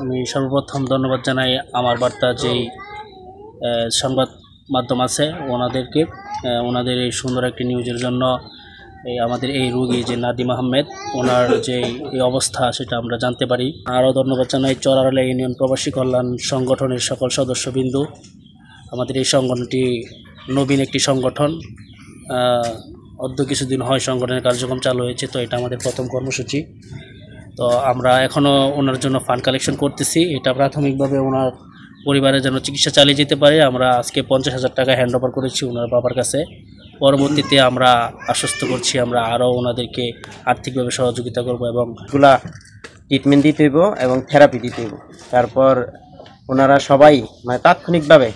আমি সর্বপ্রথম ধন্যবাদ জানাই আমার বার্তা যেই সংবাদ মাধ্যম আছে ওনাদেরকে, ওনাদের এই সুন্দর একটি নিউজের জন্য। আমাদের এই রোগী যে নাদিম আহমেদ, ওনার যে এই অবস্থা সেটা আমরা জানতে পারি। আরও ধন্যবাদ জানাই চরারলা ইউনিয়ন প্রবাসী কল্যাণ সংগঠনের সকল সদস্যবৃন্দ। আমাদের এই সংগঠনটি নবীন একটি সংগঠন, অদ্য কিছুদিন হয় সংগঠনের কার্যক্রম চালু হয়েছে, তো এটা আমাদের প্রথম কর্মসূচি। তো আমরা এখনও ওনার জন্য ফান্ড কালেকশন করতেছি। এটা প্রাথমিকভাবে ওনার পরিবারের জন্য চিকিৎসা চালিয়ে যেতে পারে। আমরা আজকে 50,000 টাকা হ্যান্ড ওভার করেছি ওনার বাবার কাছে। পরবর্তীতে আমরা আশ্বস্ত করছি আমরা আরও ওনাদেরকে আর্থিকভাবে সহযোগিতা করব এবং এগুলা ট্রিটমেন্ট দিতে হইব এবং থেরাপি দিতে হইব। তারপর ওনারা সবাই মানে তাৎক্ষণিকভাবে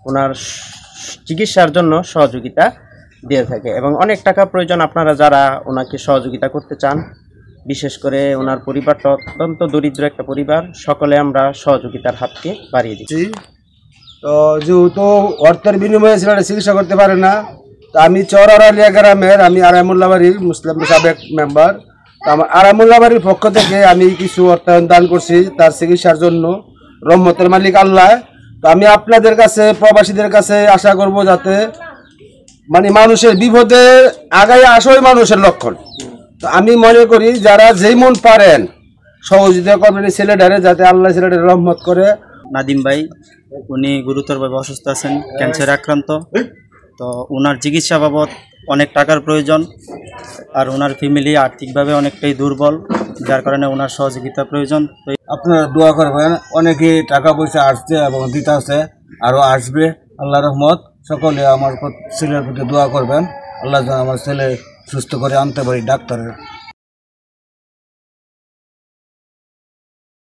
ওনার চিকিৎসার জন্য সহযোগিতা দিয়ে থাকে এবং অনেক টাকা প্রয়োজন। আপনারা যারা ওনাকে সহযোগিতা করতে চান, বিশেষ করে ওনার পরিবারটা অত্যন্ত দরিদ্র একটা পরিবার, সকলে আমরা সহযোগিতার হাতকে বাড়িয়ে দিচ্ছি। তো যেহেতু অর্থের বিনিময়ে ছেলেটা চিকিৎসা করতে পারে না, তো আমি চরারলিয়া গ্রামের আমি আরামুল্লাহ বাড়ির মুসলিম সাবেক মেম্বার। তো আমার আরামুল্লাহ বাড়ির পক্ষ থেকে আমি কিছু অর্থায়ন দান করছি তার চিকিৎসার জন্য, রহমতের মালিক আল্লাহ। তো আমি আপনাদের কাছে, প্রবাসীদের কাছে আশা করব যাতে মানে মানুষের বিপদে আগায় আসাই মানুষের লক্ষণ। তো আমি মনে করি যারা যেই মন পারেন সহযোগিতা করবেন ছেলেটারে, যাতে আল্লাহ ছেলেটারে রহমত করে। নাদিম ভাই উনি গুরুতরভাবে অসুস্থ আছেন, ক্যান্সারে আক্রান্ত। তো ওনার চিকিৎসা বাবদ অনেক টাকার প্রয়োজন, আর ওনার ফ্যামিলি আর্থিকভাবে অনেকটাই দুর্বল, যার কারণে ওনার সহযোগিতা প্রয়োজন। তো আপনারা দোয়া করবেন, অনেকে টাকা পয়সা আসছে এবং দিতে আছে, আরও আসবে আল্লাহ রহমত। সকলে আমার ছেলের প্রতি দোয়া করবেন, আল্লাহ যেন আমার ছেলে সুস্থ করে আনতে পারি ডাক্তারের